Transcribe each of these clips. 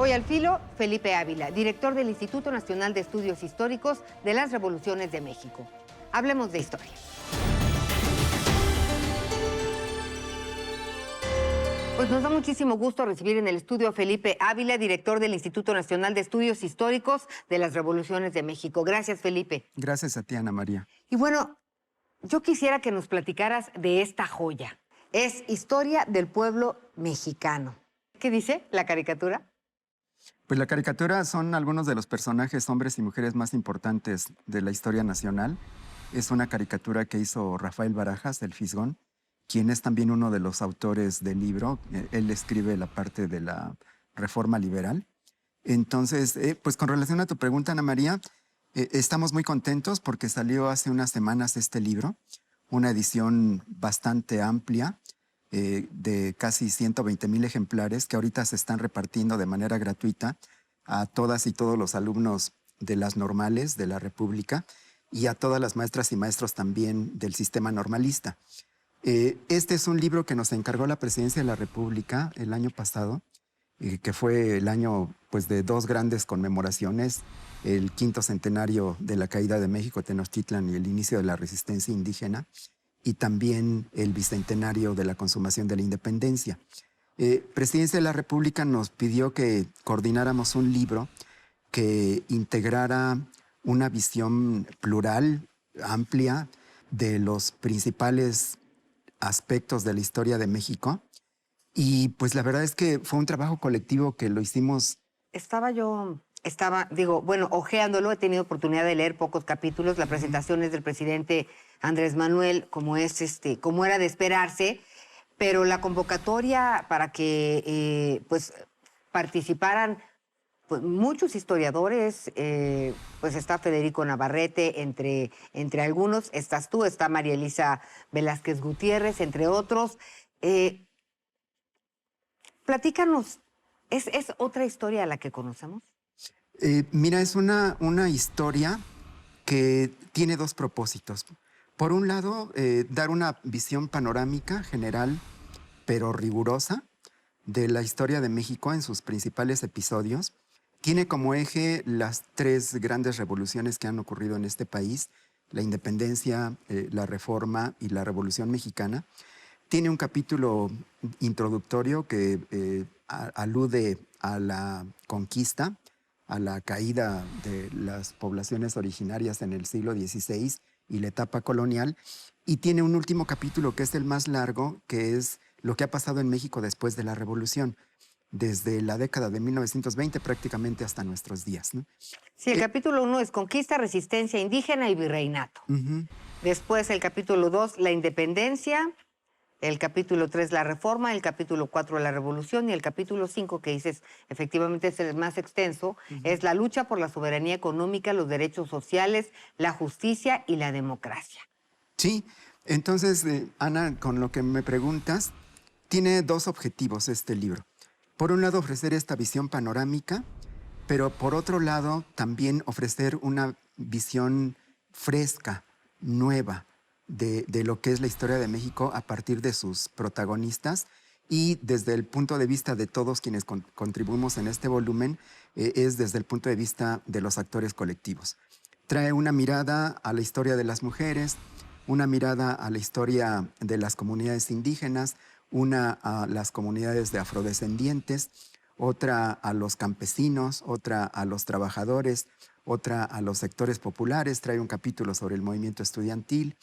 Hoy al filo, Felipe Ávila, director del Instituto Nacional de Estudios Históricos de las Revoluciones de México. Hablemos de historia. Pues nos da muchísimo gusto recibir en el estudio a Felipe Ávila, director del Instituto Nacional de Estudios Históricos de las Revoluciones de México. Gracias, Felipe. Gracias a ti, Ana María. Y bueno, yo quisiera que nos platicaras de esta joya. Es Historia del Pueblo Mexicano. ¿Qué dice la caricatura? Pues la caricatura son algunos de los personajes, hombres y mujeres más importantes de la historia nacional. Es una caricatura que hizo Rafael Barajas, del Fisgón, quien es también uno de los autores del libro. Él escribe la parte de la reforma liberal. Entonces, pues con relación a tu pregunta, Ana María, estamos muy contentos porque salió hace unas semanas este libro, una edición bastante amplia, de casi 120,000 ejemplares que ahorita se están repartiendo de manera gratuita a todas y todos los alumnos de las normales de la República y a todas las maestras y maestros también del sistema normalista. Este es un libro que nos encargó la Presidencia de la República el año pasado, que fue el año pues, de dos grandes conmemoraciones, el 5º centenario de la caída de México, Tenochtitlan, y el inicio de la resistencia indígena, y también el bicentenario de la consumación de la independencia. Presidencia de la República nos pidió que coordináramos un libro que integrara una visión plural, amplia, de los principales aspectos de la historia de México. Y pues la verdad es que fue un trabajo colectivo que lo hicimos. Hojeándolo, he tenido oportunidad de leer pocos capítulos. La presentación es del presidente Andrés Manuel, como era de esperarse, pero la convocatoria para que participaran pues, muchos historiadores, pues está Federico Navarrete, entre algunos, estás tú, está María Elisa Velázquez Gutiérrez, entre otros. Platícanos, ¿es otra historia a la que conocemos? Mira, es una historia que tiene dos propósitos. Por un lado, dar una visión panorámica general, pero rigurosa, de la historia de México en sus principales episodios. Tiene como eje las tres grandes revoluciones que han ocurrido en este país: la independencia, la reforma y la Revolución Mexicana. Tiene un capítulo introductorio que alude a la conquista, a la caída de las poblaciones originarias en el siglo XVI y la etapa colonial. Y tiene un último capítulo que es el más largo, que es lo que ha pasado en México después de la Revolución, desde la década de 1920 prácticamente hasta nuestros días, ¿no? Sí, el capítulo 1 es Conquista, Resistencia Indígena y Virreinato. Después el capítulo 2, la Independencia. El capítulo 3, la Reforma. El capítulo 4, la Revolución. Y el capítulo 5, que dices, efectivamente es el más extenso, es la lucha por la soberanía económica, los derechos sociales, la justicia y la democracia. Sí, entonces, Ana, con lo que me preguntas, tiene dos objetivos este libro. Por un lado, ofrecer esta visión panorámica, pero por otro lado, también ofrecer una visión fresca, nueva, de lo que es la historia de México a partir de sus protagonistas y desde el punto de vista de todos quienes contribuimos en este volumen, es desde el punto de vista de los actores colectivos. Trae una mirada a la historia de las mujeres, una mirada a la historia de las comunidades indígenas, una a las comunidades de afrodescendientes, otra a los campesinos, otra a los trabajadores, otra a los sectores populares. Trae un capítulo sobre el movimiento estudiantil.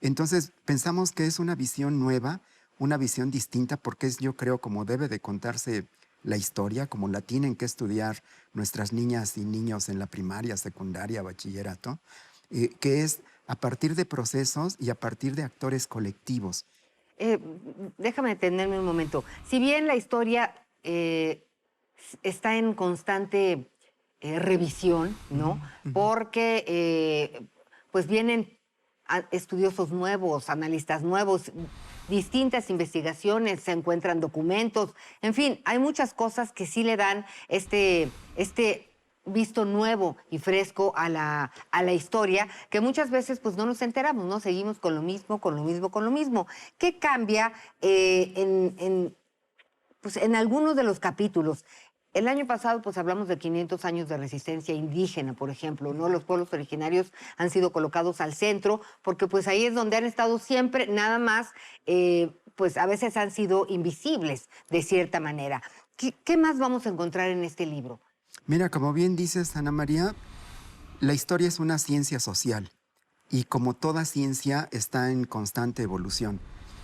Entonces, pensamos que es una visión nueva, una visión distinta, porque es, yo creo, como debe de contarse la historia, como la tienen que estudiar nuestras niñas y niños en la primaria, secundaria, bachillerato, que es a partir de procesos y a partir de actores colectivos. Déjame detenerme un momento. Si bien la historia está en constante revisión, ¿no? Porque pues vienen estudiosos nuevos, analistas nuevos, distintas investigaciones, se encuentran documentos, en fin, hay muchas cosas que sí le dan este visto nuevo y fresco a la historia, que muchas veces pues no nos enteramos, ¿no? Seguimos con lo mismo, con lo mismo, con lo mismo. ¿Qué cambia en algunos de los capítulos? El año pasado, pues hablamos de 500 años de resistencia indígena, por ejemplo, ¿no? Los pueblos originarios han sido colocados al centro, porque pues ahí es donde han estado siempre, nada más, pues a veces han sido invisibles, de cierta manera. ¿Qué más vamos a encontrar en este libro? Mira, como bien dices, Ana María, la historia es una ciencia social y como toda ciencia está en constante evolución.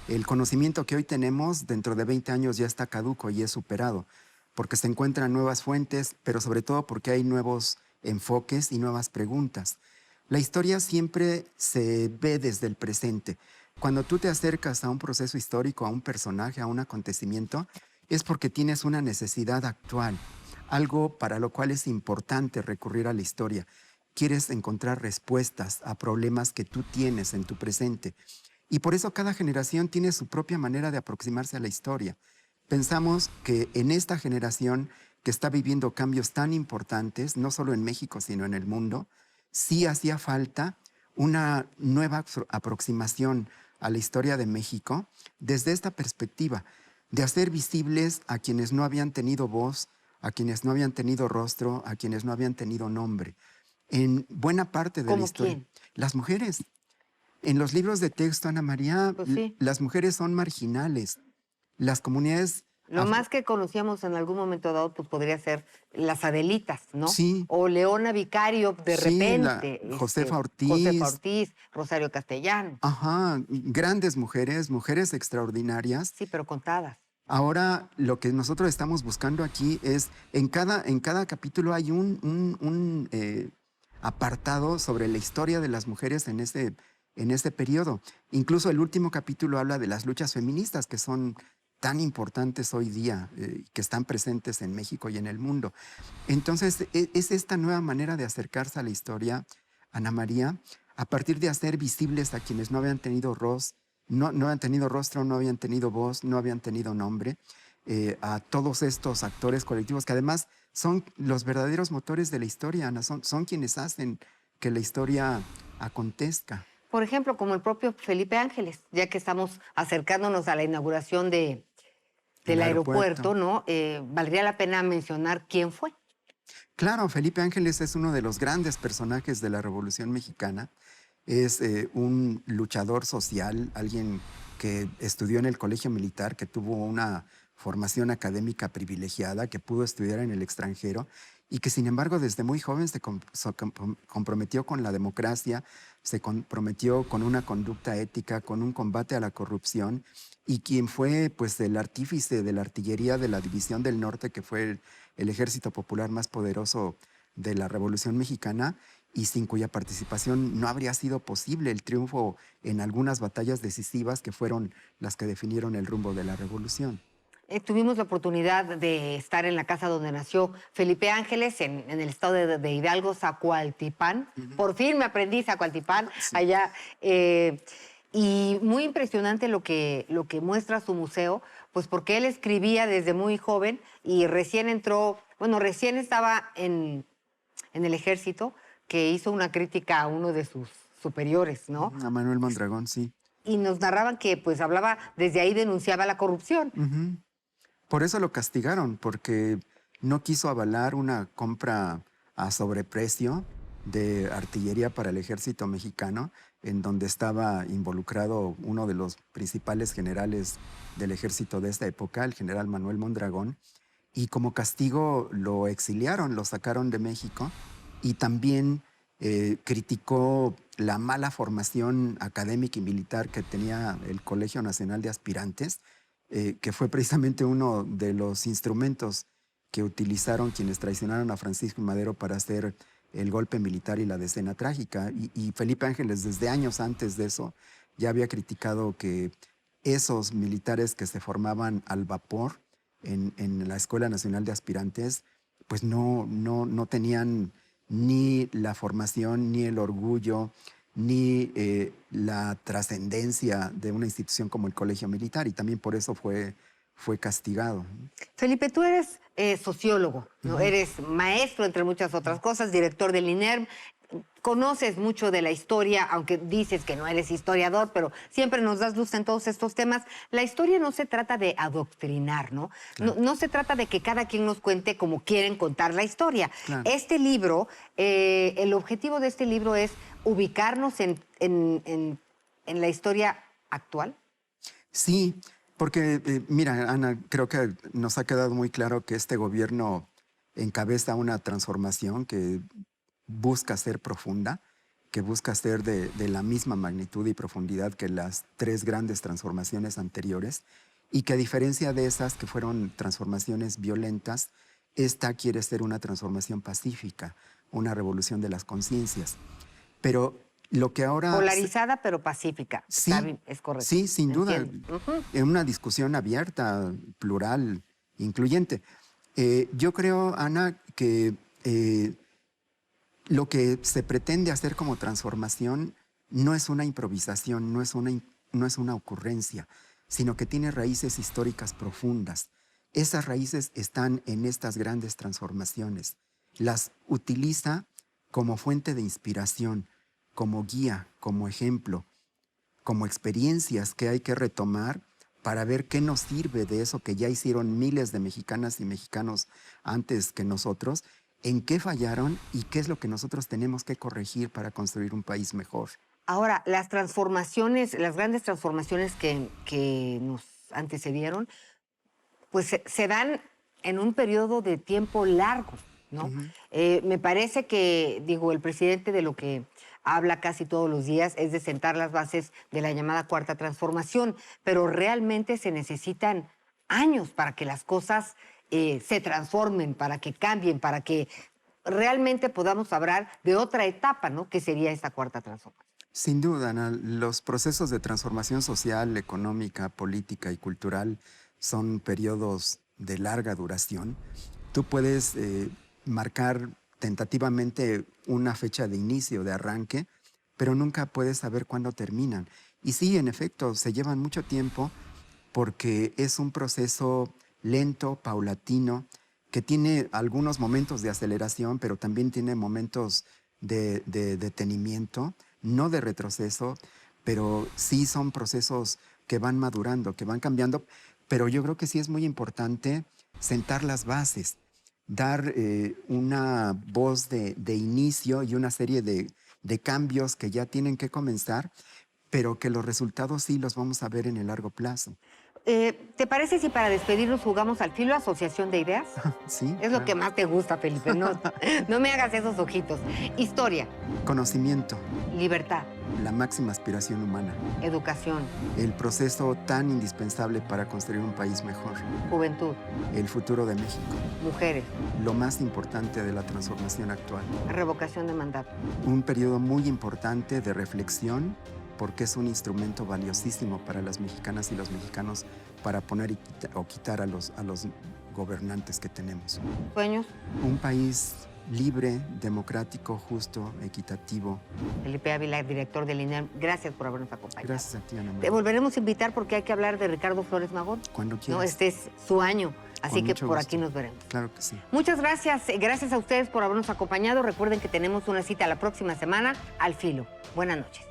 El conocimiento que hoy tenemos dentro de 20 años ya está caduco y es superado, porque se encuentran nuevas fuentes, pero sobre todo porque hay nuevos enfoques y nuevas preguntas. La historia siempre se ve desde el presente. Cuando tú te acercas a un proceso histórico, a un personaje, a un acontecimiento, es porque tienes una necesidad actual, algo para lo cual es importante recurrir a la historia. Quieres encontrar respuestas a problemas que tú tienes en tu presente. Y por eso cada generación tiene su propia manera de aproximarse a la historia. Pensamos que en esta generación que está viviendo cambios tan importantes, no solo en México, sino en el mundo, sí hacía falta una nueva aproximación a la historia de México desde esta perspectiva, de hacer visibles a quienes no habían tenido voz, a quienes no habían tenido rostro, a quienes no habían tenido nombre. En buena parte de la ¿Cómo historia, quién? las mujeres. En los libros de texto, Ana María, Pues sí. las mujeres son marginales. Las comunidades... Lo más que conocíamos en algún momento dado, pues podría ser las Adelitas, ¿no? Sí, O Leona Vicario, de sí, repente, Josefa Josefa Ortiz, Ortiz, Rosario Castellano. ajá, grandes mujeres, mujeres extraordinarias. Sí, pero contadas. Ahora, lo que nosotros estamos buscando aquí es, en cada capítulo hay un apartado sobre la historia de las mujeres en este periodo. Incluso el último capítulo habla de las luchas feministas que son tan importantes hoy día, que están presentes en México y en el mundo. Entonces, es esta nueva manera de acercarse a la historia, Ana María, a partir de hacer visibles a quienes no habían tenido no habían tenido rostro, no habían tenido voz, no habían tenido nombre, a todos estos actores colectivos que además son los verdaderos motores de la historia, Ana, son quienes hacen que la historia acontezca. Por ejemplo, como el propio Felipe Ángeles, ya que estamos acercándonos a la inauguración del El aeropuerto, aeropuerto. ¿no? Valdría la pena mencionar quién fue. Claro, Felipe Ángeles es uno de los grandes personajes de la Revolución Mexicana. Es un luchador social, alguien que estudió en el colegio militar, que tuvo una formación académica privilegiada, que pudo estudiar en el extranjero y que sin embargo desde muy joven se comprometió con la democracia, se comprometió con una conducta ética, con un combate a la corrupción y quien fue pues el artífice de la artillería de la División del Norte, que fue el ejército popular más poderoso de la Revolución Mexicana y sin cuya participación no habría sido posible el triunfo en algunas batallas decisivas que fueron las que definieron el rumbo de la revolución. Tuvimos la oportunidad de estar en la casa donde nació Felipe Ángeles, en el estado de Hidalgo, Zacualtipán. Por fin me aprendí Zacualtipán allá. Y muy impresionante lo que muestra su museo, pues porque él escribía desde muy joven y recién entró, bueno, recién estaba en el ejército, que hizo una crítica a uno de sus superiores, ¿no? A Manuel Mondragón, sí. Y nos narraban que pues hablaba, desde ahí denunciaba la corrupción. Ujú. Por eso lo castigaron, porque no quiso avalar una compra a sobreprecio de artillería para el ejército mexicano, en donde estaba involucrado uno de los principales generales del ejército de esta época, el general Manuel Mondragón, y como castigo lo exiliaron, lo sacaron de México y también criticó la mala formación académica y militar que tenía el Colegio Nacional de Aspirantes, que fue precisamente uno de los instrumentos que utilizaron quienes traicionaron a Francisco y Madero para hacer el golpe militar y la decena trágica. Y Felipe Ángeles, desde años antes de eso, ya había criticado que esos militares que se formaban al vapor en la Escuela Nacional de Aspirantes, pues no tenían ni la formación, ni el orgullo, ni la trascendencia de una institución como el Colegio Militar, y también por eso fue castigado. Felipe, tú eres sociólogo, ¿no? Eres maestro, entre muchas otras cosas, director del INERM, conoces mucho de la historia, aunque dices que no eres historiador, pero siempre nos das luz en todos estos temas. La historia no se trata de adoctrinar, ¿no? Claro. No se trata de que cada quien nos cuente como quieren contar la historia. Claro. Este libro, el objetivo de este libro es ubicarnos en la historia actual. Sí, porque, mira, Ana, creo que nos ha quedado muy claro que este gobierno encabeza una transformación que busca ser profunda, que busca ser de la misma magnitud y profundidad que las 3 grandes transformaciones anteriores, y que a diferencia de esas que fueron transformaciones violentas, esta quiere ser una transformación pacífica, una revolución de las conciencias. Pero lo que ahora... Polarizada, pero pacífica. Sí, Está bien, es correcto. sí, sin duda. Entiendo. En una discusión abierta, plural, incluyente. Yo creo, Ana, que lo que se pretende hacer como transformación no es una improvisación, no es una ocurrencia, sino que tiene raíces históricas profundas. Esas raíces están en estas grandes transformaciones. Las utiliza como fuente de inspiración, como guía, como ejemplo, como experiencias que hay que retomar para ver qué nos sirve de eso que ya hicieron miles de mexicanas y mexicanos antes que nosotros, en qué fallaron y qué es lo que nosotros tenemos que corregir para construir un país mejor. Ahora, las transformaciones, las grandes transformaciones que nos antecedieron, pues se dan en un periodo de tiempo largo, ¿no? Me parece que, digo, el presidente de lo que habla casi todos los días es de sentar las bases de la llamada cuarta transformación, pero realmente se necesitan años para que las cosas se transformen, para que cambien, para que realmente podamos hablar de otra etapa, ¿no? Que sería esta cuarta transformación. Sin duda, Ana, los procesos de transformación social, económica, política y cultural son periodos de larga duración. Tú puedes marcar tentativamente una fecha de inicio, de arranque, pero nunca puedes saber cuándo terminan. Y sí, en efecto, se llevan mucho tiempo porque es un proceso lento, paulatino, que tiene algunos momentos de aceleración, pero también tiene momentos de detenimiento, no de retroceso, pero sí son procesos que van madurando, que van cambiando. Pero yo creo que sí es muy importante sentar las bases, dar una voz de inicio y una serie de cambios que ya tienen que comenzar, pero que los resultados sí los vamos a ver en el largo plazo. ¿Te parece si para despedirnos jugamos al filo asociación de ideas? Sí. Es lo que más te gusta, Felipe. No, no me hagas esos ojitos. Historia, Conocimiento, libertad, la máxima aspiración humana, educación, el proceso tan indispensable para construir un país mejor, juventud, el futuro de México, mujeres, lo más importante de la transformación actual. revocación de mandato. Un periodo muy importante de reflexión porque es un instrumento valiosísimo para las mexicanas y los mexicanos para poner o quitar a los gobernantes que tenemos. Sueños, Un país libre, democrático, justo, equitativo. Felipe Ávila, director del INEM. Gracias por habernos acompañado. Gracias a ti, Ana María. Te volveremos a invitar porque hay que hablar de Ricardo Flores Magón. Cuando No, quieras. este es su año, así Con que mucho por gusto. aquí nos veremos. Claro que sí. Muchas gracias. Gracias a ustedes por habernos acompañado. Recuerden que tenemos una cita la próxima semana al filo. Buenas noches.